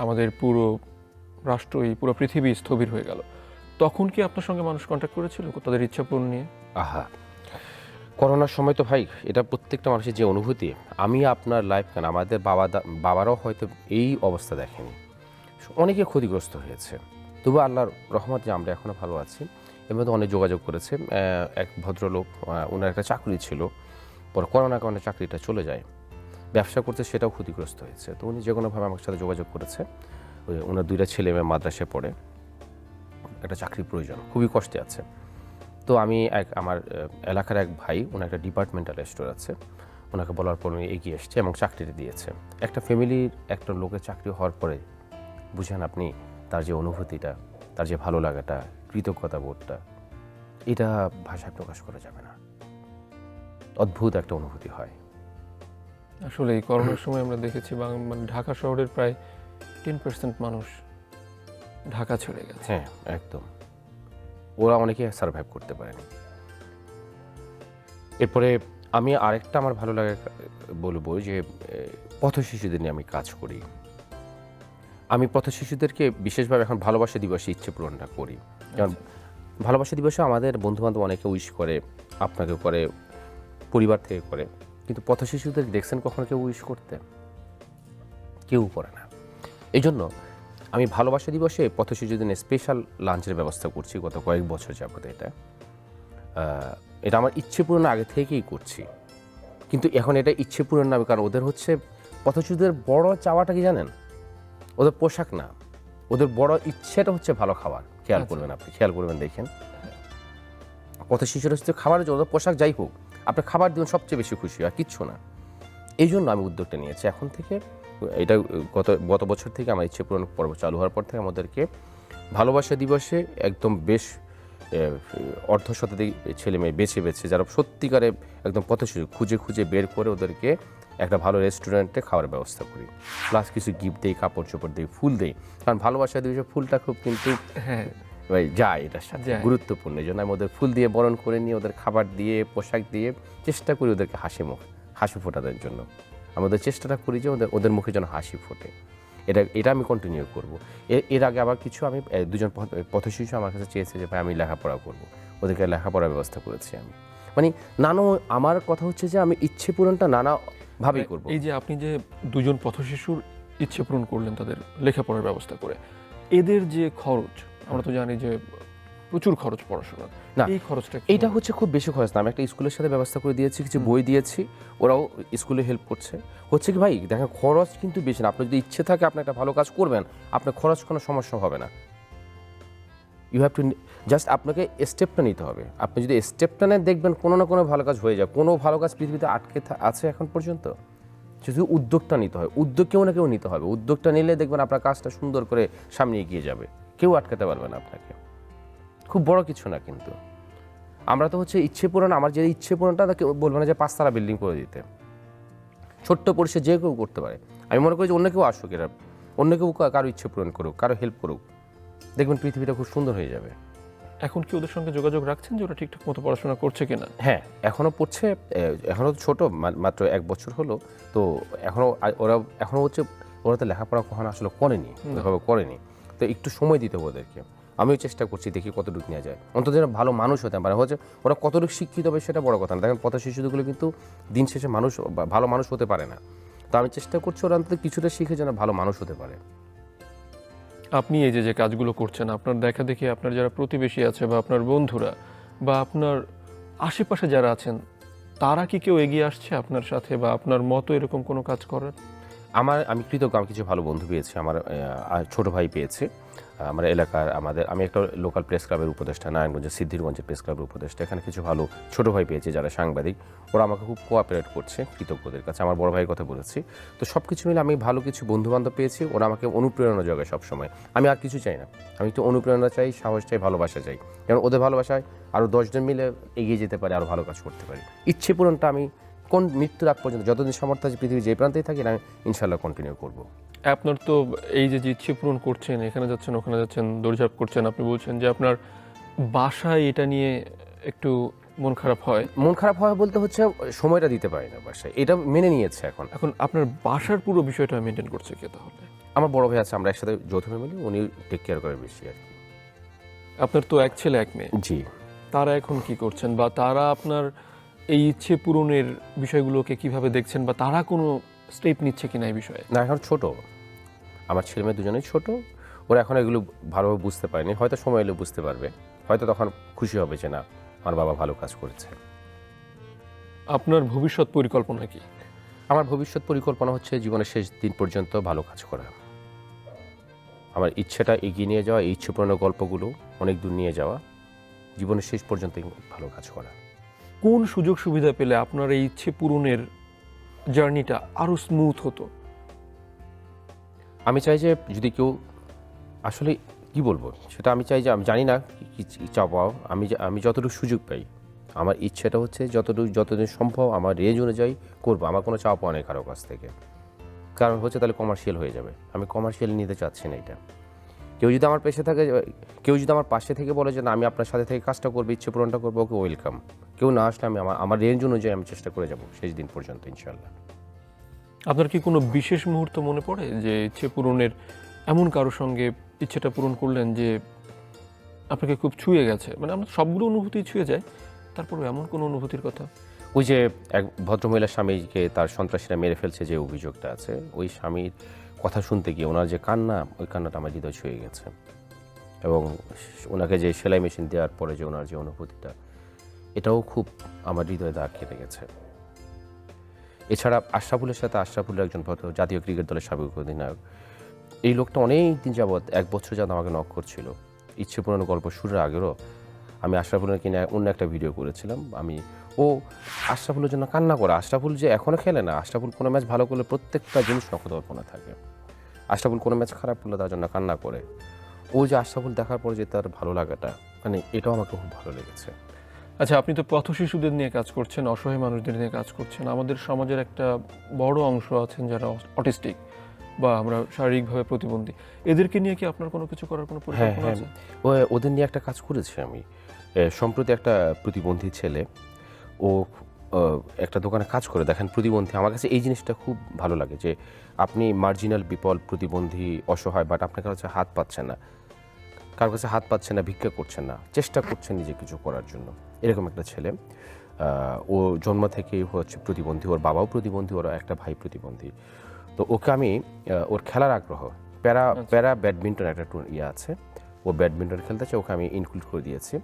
আমাদের পুরো রাষ্ট্রই, পুরো পৃথিবী স্থবির হয়ে গেল, তখন কি আপনার সঙ্গে মানুষ কন্ট্যাক্ট করেছিল তাদের ইচ্ছা পূরণ নিয়ে? আহা, করোনার সময় তো ভাই এটা প্রত্যেকটা মানুষের যে অনুভূতি, আমি আপনার লাইফ কেন, আমাদের বাবারাও হয়তো এই অবস্থা দেখেনি, অনেকে ক্ষতিগ্রস্ত হয়েছে। তবু আল্লাহর রহমত যে আমরা এখনও ভালো আছি। এর মধ্যে অনেক যোগাযোগ করেছে এক ভদ্রলোক, ওনার একটা চাকরি ছিল, পরে করোনার কারণে চাকরিটা চলে যায়। ব্যবসা করছে সেটাও ক্ষতিগ্রস্ত হয়েছে। তো উনি যে কোনোভাবে আমার সাথে যোগাযোগ করেছে। ওনার 2টা ছেলে মেয়ে মাদ্রাসায় পড়ে, একটা চাকরির প্রয়োজন, খুবই কষ্টে আছে। তো আমি আমার এলাকার এক ভাই, ওনার একটা ডিপার্টমেন্টাল স্টোর আছে, ওনাকে বলার পর উনি এগিয়ে এসছে এবং চাকরিটা দিয়েছে। একটা ফ্যামিলির একটা লোকের চাকরি হওয়ার পরে বুঝেন আপনি তার যে অনুভূতিটা, তার যে ভালো লাগাটা, কৃতজ্ঞতা বোধটা, এটা ভাষায় প্রকাশ করা যাবে না। অদ্ভুত একটা অনুভূতি হয়। আসলে এই করোনার সময় আমরা দেখেছি মানে ঢাকা শহরের প্রায় 10% মানুষ ঢাকা ছেড়ে গেছে। হ্যাঁ, একদম। ওরা অনেকে সারভাইভ করতে পারেনি। এরপরে আমি আরেকটা আমার ভালো লাগে বলবো যে পথ শিশুদের নিয়ে আমি কাজ করি। আমি পথ শিশুদেরকে বিশেষভাবে এখন ভালোবাসা দিবসে ইচ্ছে পূরণটা করি। কারণ ভালোবাসা দিবসে আমাদের বন্ধুবান্ধব অনেকে উইশ করে, আপনাকেও করে, পরিবার থেকে করে, কিন্তু পথ শিশুদের দেখছেন কখনো কেউ উইশ করতে? কেউ করে না। এই জন্য আমি ভালোবাসা দিবসে পথ শিশুদের স্পেশাল লাঞ্চের ব্যবস্থা করছি গত কয়েক বছর যাবত। এটা আমার ইচ্ছে পূরণ আগে থেকেই করছি, কিন্তু এখন এটা ইচ্ছে পূরণ না, কারণ ওদের হচ্ছে পথ শিশুদের বড় চাওয়াটা কি জানেন? ওদের পোশাক না, ওদের বড় ইচ্ছেটা হচ্ছে ভালো খাবার। খেয়াল করবেন, আপনি খেয়াল করবেন, দেখেন পথ শিশুরা হচ্ছে খাবারের জন্য, ওদের পোশাক যাই হোক, আপনি খাবার দিবেন, সবচেয়ে বেশি খুশি আর কিচ্ছু না। এই জন্য আমি উদ্যোগটা নিয়েছি। এখন থেকে এটা গত বছর থেকে আমার ইচ্ছে পূরণ পর্ব চালু হওয়ার পর থেকে আমাদেরকে ভালোবাসা দিবসে একদম বেশ অর্ধশতাধিক ছেলে মেয়ে বেছে বেছে, যারা সত্যিকারে একদম পথ শিশু খুঁজে খুঁজে বের করে ওদেরকে একটা ভালো রেস্টুরেন্টে খাওয়ার ব্যবস্থা করি, প্লাস কিছু গিফট দিই, কাপড় চোপড় দিই, ফুল দিই। কারণ ভালোবাসা দিবসে ফুলটা খুব কিন্তু যায়, এটার সাথে গুরুত্বপূর্ণ। এই জন্য আমি ওদের ফুল দিয়ে বরণ করে নিয়ে, ওদের খাবার দিয়ে, পোশাক দিয়ে চেষ্টা করি ওদেরকে হাসি ফোটানোর জন্য। আমি ওদের চেষ্টাটা করি যে ওদের মুখে যেন হাসি ফোটে। এটা আমি কন্টিনিউ করবো। এর আগে আবার কিছু আমি দুজন পথ শিশু আমার কাছে চেয়েছে যে ভাই আমি লেখাপড়া করবো, ওদেরকে লেখাপড়ার ব্যবস্থা করেছি আমি। মানে আমার কথা হচ্ছে যে আমি ইচ্ছে পূরণটা নানাভাবেই করবো। এই যে আপনি যে 2জন পথ শিশুর ইচ্ছে পূরণ করলেন তাদের লেখাপড়ার ব্যবস্থা করে, এদের যে খরচ, আমরা তো জানি যে প্রচুর খরচ পড়াশোনা, না এই খরচটা এইটা হচ্ছে খুব বেশি খরচ না। আমি একটা স্কুলের সাথে ব্যবস্থা করে দিয়েছি, কিছু বই দিয়েছি, ওরাও স্কুলে হেল্প করছে। হচ্ছে কি ভাই, দেখেন খরচ কিন্তু বেশি না। আপনার যদি ইচ্ছে থাকে আপনি একটা ভালো কাজ করবেন, আপনার খরচ কোনো সমস্যা হবে না। ইউ হ্যাভ টু জাস্ট আপনাকে স্টেপটা নিতে হবে। আপনি যদি স্টেপটা নেন, দেখবেন কোনো না কোনো ভালো কাজ হয়ে যায়। কোনো ভালো কাজ পৃথিবীতে আটকে আছে এখন পর্যন্ত? শুধু উদ্যোগটা নিতে হয়, উদ্যোগ কেউ না কেউ নিতে হবে। উদ্যোগটা নিলে দেখবেন আপনার কাজটা সুন্দর করে সামনে এগিয়ে যাবে, কেউ আটকাতে পারবে না আপনাকে। খুব বড় কিছু না কিন্তু। আমরা তো হচ্ছে ইচ্ছে পূরণ, আমার যে ইচ্ছে পূরণটা কেউ বলবো না যে 5 তলা বিল্ডিং করে দিতে, ছোট্ট পরিসরে যে কেউ করতে পারে। আমি মনে করি যে অন্য কেউ আসুক, এরা অন্য কেউ কারো ইচ্ছে পূরণ করুক, কারো হেল্প করুক, দেখবেন পৃথিবীটা খুব সুন্দর হয়ে যাবে। এখন কি ওদের সঙ্গে যোগাযোগ রাখছেন যে ওরা ঠিকঠাক মতো পড়াশোনা করছে কিনা? হ্যাঁ, এখনও পড়ছে, এখনও ছোট, মাত্র 1 বছর হলো। তো এখনও হচ্ছে ওরা তো লেখাপড়া কখনো আসলে করেনি, ওইভাবে করেনি। তো একটু সময় দিতে হবে ওদেরকে। আমিও চেষ্টা করছি, দেখি কতটুকু নেওয়া যায়। অন্তত যেন ভালো মানুষ হতে পারে। হচ্ছে ওরা কতটুকু শিক্ষিত হবে সেটা বড় কথা না। দেখেন পথ শিশুগুলো কিন্তু দিন শেষে ভালো মানুষ হতে পারে না। তো আমি চেষ্টা করছি ওরা অন্তত কিছুটা শিখে যেন ভালো মানুষ হতে পারে। আপনি এই যে কাজগুলো করছেন, আপনার দেখা দেখি আপনার যারা প্রতিবেশী আছে বা আপনার বন্ধুরা বা আপনার আশেপাশে যারা আছেন, তারা কি কেউ এগিয়ে আসছে আপনার সাথে বা আপনার মতো এরকম কোনো কাজ করার? আমি কৃতজ্ঞ, আমি কিছু ভালো বন্ধু পেয়েছি। আমার ছোট ভাই পেয়েছে আমার এলাকার। আমি একটা লোকাল প্রেস ক্লাবের উপদেষ্টা, নারায়ণগঞ্জের সিদ্ধিরগঞ্জের প্রেস ক্লাবের উপদেষ্টা। এখানে কিছু ভালো ছোট ভাই পেয়েছি যারা সাংবাদিক, ওরা আমাকে খুব কোঅপারেট করছে, কৃতজ্ঞদের কাছে। আমার বড় ভাইয়ের কথা বলেছি। তো সব কিছু মিলে আমি ভালো কিছু বন্ধুবান্ধব পেয়েছি, ওরা আমাকে অনুপ্রেরণা যোগায় সবসময়। আমি আর কিছু চাই না, আমি একটু অনুপ্রেরণা চাই, সাহস চাই, ভালোবাসা চাই। যেমন ওদের ভালোবাসায় আরও 10 জন মিলে এগিয়ে যেতে পারে, আরও ভালো কাজ করতে পারি। ইচ্ছে পূরণটা আমি কোন মৃত্যুর আগ পর্যন্ত, যতদিন সামর্থ্য আছে পৃথিবীর যে প্রান্তেই থাকি না, আমি ইনশাল্লাহ কন্টিনিউ করব। আপনার তো এই যে ইচ্ছে পূরণ করছেন, এখানে যাচ্ছেন ওখানে যাচ্ছেন, দৌড়ঝাঁপ করছেন, আপনি বলছেন যে আপনার বাসায় এটা নিয়ে একটু মন খারাপ হয়। মন খারাপ হয় বলতে হচ্ছে সময়টা দিতে পারি না বাসায়, এটা মেনে নিয়েছে। এখন আপনার বাসার পুরো বিষয়টা মেনটেন করছে কে তাহলে? আমার বড় ভাই আছে, আমরা একসাথে যৌথ ফ্যামিলি, উনি টেক কেয়ার করে বেশি আর কি। আপনার তো 1 ছেলে 1 মেয়ে, জি। তারা এখন কি করছেন বা তারা আপনার এই ইচ্ছে পূরণের বিষয়গুলোকে কিভাবে দেখছেন বা তারা কোনো স্টেপ নিচ্ছে কিনা এই বিষয়ে? না, এখন ছোট, আমার ছেলে মেয়ে দুজনেই ছোট, ওরা এখন এগুলো ভালোভাবে বুঝতে পারেনি। হয়তো সময় এলে বুঝতে পারবে, হয়তো তখন খুশি হবে যে না আমার বাবা ভালো কাজ করেছে। আপনার ভবিষ্যৎ পরিকল্পনা কি? আমার ভবিষ্যৎ পরিকল্পনা হচ্ছে জীবনের শেষ দিন পর্যন্ত ভালো কাজ করা। আমার ইচ্ছেটা এগিয়ে নিয়ে যাওয়া, এই ইচ্ছে পূরণের গল্পগুলো অনেক দূর নিয়ে যাওয়া, জীবনের শেষ পর্যন্ত ভালো কাজ করা। কোন সুযোগ সুবিধা পেলে আপনার এই ইচ্ছে পূরণের জার্নিটা আরো স্মুথ হতো? আমি চাই যে যদি কেউ আসলে কি বলবো সেটা আমি চাই যে আমি জানি না কি চাওয়া, আমি যতটুকু সুযোগ পাই, আমার ইচ্ছেটা হচ্ছে যতদিন সম্ভব আমার রেঞ্জ অনুযায়ী করবো। আমার কোনো চাওয়া পাওয়া নেই কারো কাছ থেকে, কারণ হচ্ছে তাহলে কমার্শিয়াল হয়ে যাবে। আমি কমার্শিয়াল নিতে চাচ্ছি না এটা। কেউ যদি আমার কেউ যদি আমার পাশে থেকে বলে যে না আমি আপনার সাথে থেকে কাজটা করবো, ইচ্ছে পূরণটা করবো, ওকে ওয়েলকাম। কেউ না আসলে আমি আমার রেঞ্জ অনুযায়ী আমি চেষ্টা করে যাবো শেষ দিন পর্যন্ত ইনশাল্লাহ। আপনার কি কোনো বিশেষ মুহূর্ত মনে পড়ে যে ইচ্ছে পূরণের এমন কারোর সঙ্গে ইচ্ছেটা পূরণ করলেন যে আপনাকে খুব ছুঁয়ে গেছে? মানে আমরা সবগুলো অনুভূতি ছুঁয়ে যায়, তারপরেও এমন কোনো অনুভূতির কথা? ওই যে এক ভদ্রমহিলার স্বামীকে তার সন্ত্রাসীরা মেরে ফেলছে যে অভিযোগটা আছে, ওই স্বামীর কথা শুনতে গিয়ে ওনার যে কান্না, ওই কান্নাটা আমার হৃদয় ছুঁয়ে গেছে। এবং ওনাকে যে সেলাই মেশিন দেওয়ার পরে যে ওনার যে অনুভূতিটা, এটাও খুব আমার হৃদয়ে দাগ কেটে গেছে। এছাড়া আশরাফুলের সাথে, আশরাফুল একজন জাতীয় ক্রিকেট দলের সাবেক অধিনায়ক, এই লোকটা অনেক দিন যাবৎ 1 বছর যাবৎ আমাকে নক করছিল। ইচ্ছে পূরণের গল্প শুরুর আগেরও আমি আশরাফুলের কিনে অন্য একটা ভিডিও করেছিলাম। ও আশরাফুলের জন্য কান্না করে। আশরাফুল যে এখনও খেলে না, আশরাফুল কোনো ম্যাচ ভালো করলে প্রত্যেকটা জিনিস নখদর্পণে থাকে। আশরাফুল কোনো ম্যাচ খারাপ করলে তার জন্য কান্না করে। ও যে আশরাফুল দেখার পরে যে তার ভালো লাগাটা, মানে এটাও আমাকে খুব ভালো লেগেছে। আচ্ছা, আপনি তো পথ শিশুদের নিয়ে কাজ করছেন, অসহায় মানুষদের নিয়ে কাজ করছেন। আমাদের সমাজের একটা বড় অংশ আছেন যারা অটিস্টিক বা আমরা শারীরিকভাবে প্রতিবন্ধী। এদেরকে নিয়ে কি আপনার কোনো কিছু করার কোনো পরিকল্পনা আছে? ওদের নিয়ে একটা কাজ করেছি আমি। সম্প্রতি একটা প্রতিবন্ধী ছেলে, ও একটা দোকানে কাজ করে। দেখেন, প্রতিবন্ধী, আমার কাছে এই জিনিসটা খুব ভালো লাগে যে আপনি মার্জিনাল পিপল, প্রতিবন্ধী, অসহায়, বাট আপনার কাছে হাত পাচ্ছেন না, কারোর কাছে হাত পাচ্ছেন না, ভিক্ষা করছেন না, চেষ্টা করছেন নিজে কিছু করার জন্য। এরকম একটা ছেলে, ও জন্ম থেকেই হচ্ছে প্রতিবন্ধী, ওর বাবাও প্রতিবন্ধী, ওর একটা ভাই প্রতিবন্ধী। তো ওকে আমি ওর খেলার আগ্রহ, প্যারা ব্যাডমিন্টন একটা আছে, ও ব্যাডমিন্টন খেলতে চায়, ওকে আমি ইনক্লুড করে দিয়েছি।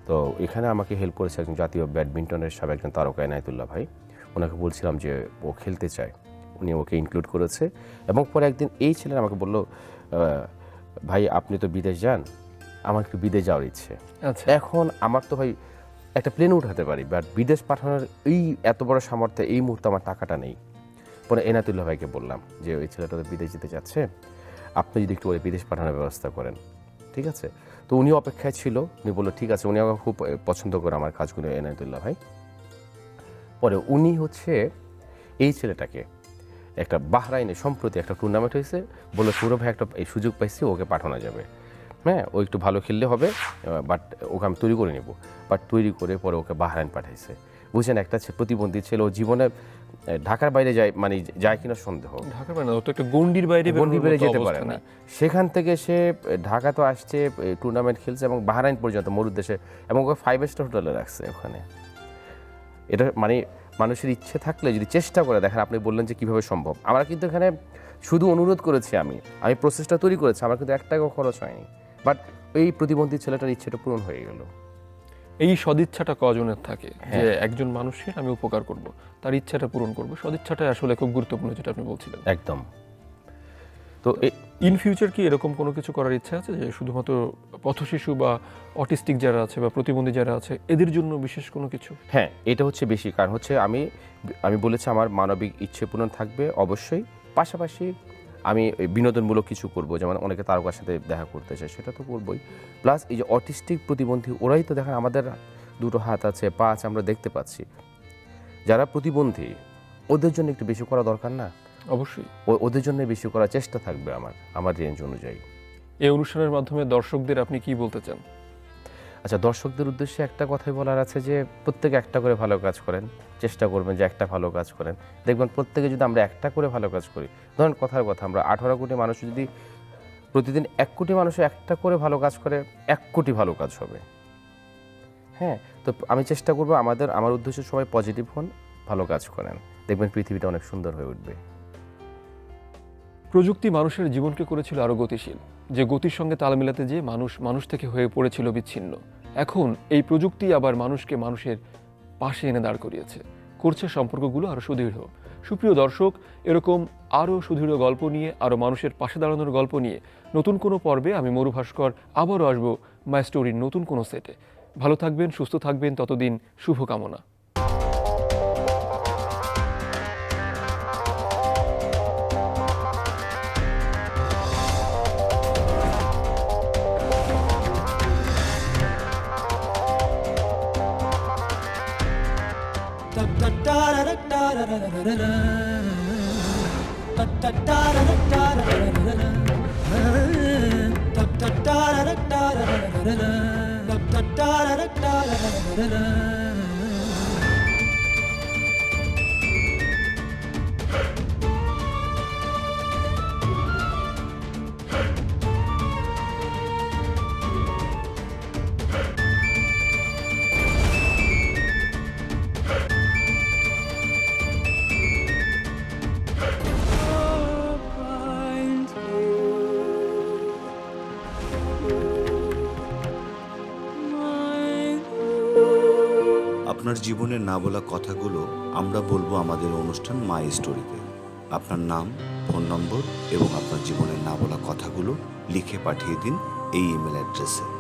তো এখানে আমাকে হেল্প করেছে একজন জাতীয় ব্যাডমিন্টনের সাবেক একজন তারকা, এনায়েতুল্লাহ ভাই। ওনাকে বলছিলাম যে ও খেলতে চায়, উনি ওকে ইনক্লুড করেছে। এবং পরে একদিন এই ছেলেরা আমাকে বলল, ভাই আপনি তো বিদেশ যান, আমার একটু বিদেশ যাওয়ার ইচ্ছে। আচ্ছা, এখন আমার তো ভাই একটা প্লেন উঠাতে পারি, বাট বিদেশ পাঠানোর এই এত বড় সামর্থ্য এই মুহূর্তে আমার টাকাটা নেই। পরে এনায়েতুল্লাহ ভাইকে বললাম যে ওই ছেলেটা তো বিদেশ যেতে যাচ্ছে, আপনি যদি একটু ওই বিদেশ পাঠানোর ব্যবস্থা করেন, ঠিক আছে? তো উনি অপেক্ষায় ছিল, উনি বললো ঠিক আছে। উনি আমাকে খুব পছন্দ করে আমার কাজগুলো, এনায়েতুল্লাহ ভাই। পরে উনি হচ্ছে এই ছেলেটাকে একটা বাহরাইনে সম্প্রতি একটা টুর্নামেন্ট হয়েছে, বললো সৌরভ ভাই একটা এই সুযোগ পাইছি, ওকে পাঠানো যাবে। হ্যাঁ, ও একটু ভালো খেললে হবে, বাট ওকে আমি তৈরি করে নেব। বাট তৈরি করে পরে ওকে বাহরাইন পাঠাইছে। বুঝছেন, একটা প্রতিবন্ধী ছেলে, ও জীবনে ঢাকার বাইরে যায় কিনা সন্দেহ। ঢাকার বাইরে না, ও তো একটা গণ্ডির বাইরে যেতে পারে না। সেখান থেকে সে ঢাকা তো আসছে, টুর্নামেন্ট খেলছে এবং বাহরাইন পর্যন্ত মরুদেশে, এবং ওকে 5 স্টার হোটেলে রাখছে ওখানে। এটা মানে মানুষের ইচ্ছে থাকলে যদি চেষ্টা করে দেখেন, আপনি বললেন যে কিভাবে সম্ভব। আমরা কিন্তু এখানে শুধু অনুরোধ করেছি, আমি প্রসেসটা তৈরি করেছি, আমার কিন্তু 1 টাকাও খরচ হয়নি। বাট এই প্রতিবন্ধী ছেলেটার ইচ্ছেটা পূরণ হয়ে গেল। এই সদিচ্ছাটা কজনের থাকে যে একজন মানুষের আমি উপকার করব, তার ইচ্ছাটা পূরণ করব? সদিচ্ছাটাই আসলে খুব গুরুত্বপূর্ণ, যেটা আপনি বলছিলেন। একদম। তো ইন ফিউচার কি এরকম কোনো কিছু করার ইচ্ছা আছে যে শুধুমাত্র পথশিশু বা অটিস্টিক যারা আছে বা প্রতিবন্ধী যারা আছে এদের জন্য বিশেষ কোনো কিছু? হ্যাঁ, এটা হচ্ছে বেশি, কারণ হচ্ছে আমি বলেছি আমার মানবিক ইচ্ছে পূরণ থাকবে অবশ্যই, পাশাপাশি আমি বিনোদনমূলক কিছু করব, যেমন অনেকে তারকার সাথে দেখা করতে চায়, সেটা তো করবই। প্লাস এই যে অটিস্টিক প্রতিবন্ধী, ওরাই তো দেখেন আমাদের 2টো হাত আছে, পা আছে, আমরা দেখতে পাচ্ছি। যারা প্রতিবন্ধী ওদের জন্য একটু বেশি করা দরকার না? অবশ্যই, ওদের জন্য বেশি করার চেষ্টা থাকবে আমার রেঞ্জ অনুযায়ী। এই অনুষ্ঠানের মাধ্যমে দর্শকদের আপনি কি বলতে চান? আচ্ছা, দর্শকদের উদ্দেশ্যে একটা কথাই বলার আছে যে প্রত্যেকে একটা করে ভালো কাজ করেন, চেষ্টা করবেন যে একটা ভালো কাজ করেন। দেখবেন প্রত্যেকে যদি আমরা একটা করে ভালো কাজ করি, ধরেন কথার কথা, আমরা 18 কোটি মানুষ যদি প্রতিদিন 1 কোটি মানুষ একটা করে ভালো কাজ করে, 1 কোটি ভালো কাজ হবে। হ্যাঁ, তো আমি চেষ্টা করবো আমার উদ্দেশ্য সবাই পজিটিভ হন, ভালো কাজ করেন, দেখবেন পৃথিবীটা অনেক সুন্দর হয়ে উঠবে। প্রযুক্তি মানুষের জীবনকে করেছিল আরও গতিশীল, যে গতির সঙ্গে তাল মেলাতে যে মানুষ থেকে হয়ে পড়েছিল বিচ্ছিন্ন। এখন এই প্রযুক্তি আবার মানুষকে মানুষের পাশে এনে দাঁড় করিয়েছে, করছে সম্পর্কগুলো আরও সুদৃঢ়। সুপ্রিয় দর্শক, এরকম আরও সুদৃঢ় গল্প নিয়ে, আরও মানুষের পাশে দাঁড়ানোর গল্প নিয়ে নতুন কোনো পর্বে আমি মরু ভাস্কর আবারও আসবো মাই স্টোরির নতুন কোনো সেটে। ভালো থাকবেন, সুস্থ থাকবেন, ততদিন শুভকামনা। আপনার জীবনের না বলা কথাগুলো আমরা বলবো আমাদের অনুষ্ঠান মাই স্টোরিতে। আপনার নাম, ফোন নম্বর এবং আপনার জীবনের না বলা কথাগুলো লিখে পাঠিয়ে দিন এই ইমেল অ্যাড্রেসে।